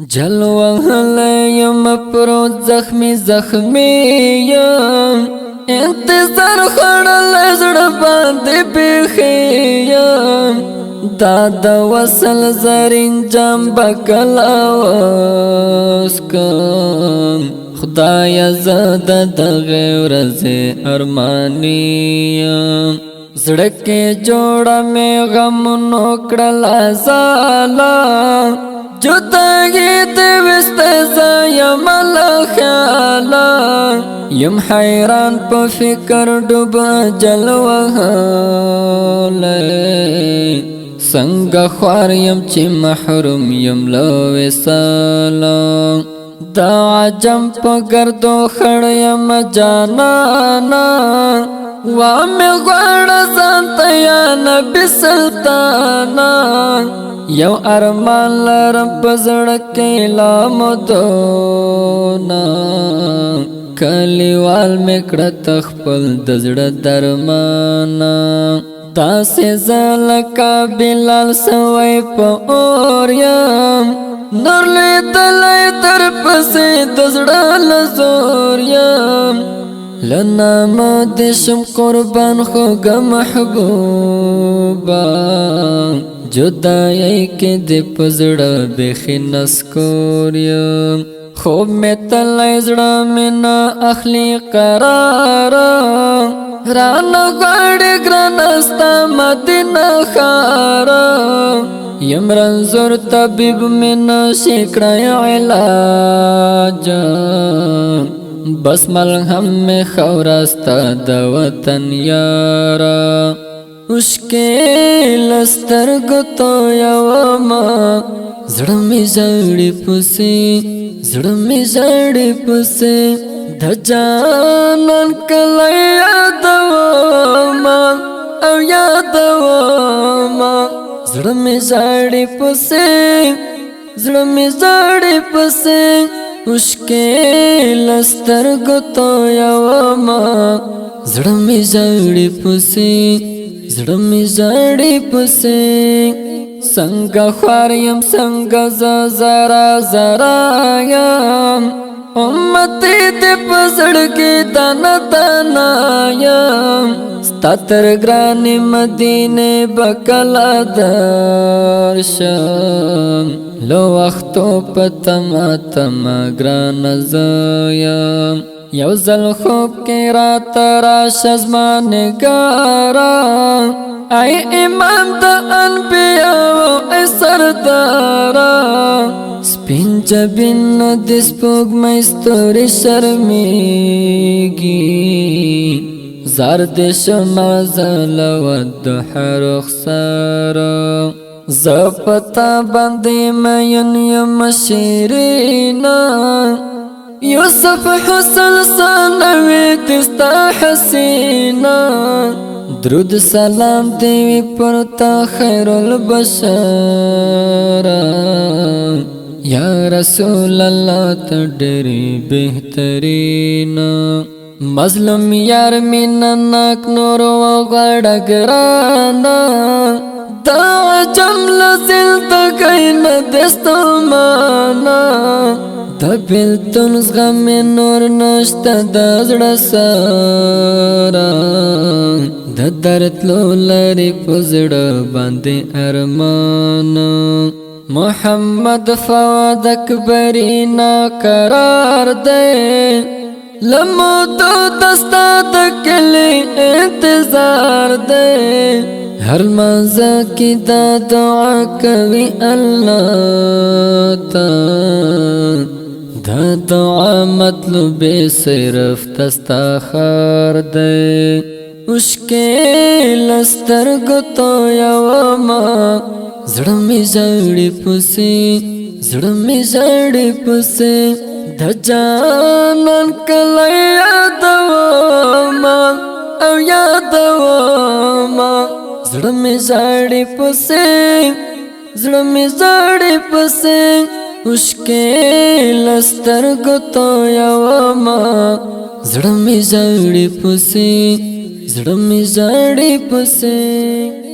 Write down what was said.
جلوه یم پروت زخمی یم انتظار خړل زړه باندې بخیم دا د وصل زرین جام بکلا وسکم خدای زاد د غیر زه ارمانیم زړه کې جوړه مې غم نو کړل زالا جدائی تے وستے یم خیالا یم حیران پا فکر ڈوبا جلوہ لے سنگ خوار یم چی محروم یم لو وصالا دا عجم پا گردو خڑ یم جانانا وامی غوڑ زانتا یا نبی سلطانا یو ارمان لرم پزړکې لامدونا کلیوال میکړه تخپل د زړه درمانا داسې زلکا بلال سوی په اور یم نور لیدلی در پسې د زړه لزور یم لنامه دې شم قربان خوږه محبوبه جدائی کے دی پزڑا بیخی نسکور یم خوب میں تلائی زڑا میں نا اخلی قرارا رانا غاڑی گرانستا مدینہ خارا یم رنزور طبیب میں نا شکڑا علاجا بس ملغم میں خوراستا دا وطن یارا مشکل سترګو تو یوما زړه می زړی پسې زړه می زړی پسې د جانان کله یادوما او یادوما زړه می زړی پسې زړه می زړی پسې مشکل سترګو تو یوما زړه می زړی پسې زړه می زړی پسې څنګه خوار یم څنګه زرا زرا یم امتی دې په زړګي دانا دانا یم ستا تر ګرانې مدینې بکلا درشم لو وختو په تما تما ګرانه زه یم یو ځل خوب کې راته راشه زما نګاره ای امام د انبیاو ای سرداره سپین جبین د سپوږمۍ ستوري شرمېږي زار د شمع ځلوه د رخساره زه پتا باندې مین یم شیرینا یوسف حسن سانوی دستا حسینا درود سلام دیوی پرتا خیر البشر یا رسول اللہ تڈری بہترین مظلوم یار مینناک نور و غڑگرانا دا جمل زلدگین دستو مانا دا بیلتون زغم نور نشتا دا زڑا سارا دا درتلو لاری پزڑا باندے ارمانا محمد فواد اکبرینا قرار دے لمو تو دستا دکلی انتظار دے ہر مازا کی دا دعا کوي اللہ تا دا دعا مطلب صرف تستا خار دے مشکل سترګو تو یوما زړه می زړی پسې زړه می زړی پسې د جانان کله یادوما او یادوما زړه می زړی پسې زړه می زړی پسې مشکل سترګو تو یوما زړه می زړی پسې زړه می زړی پسې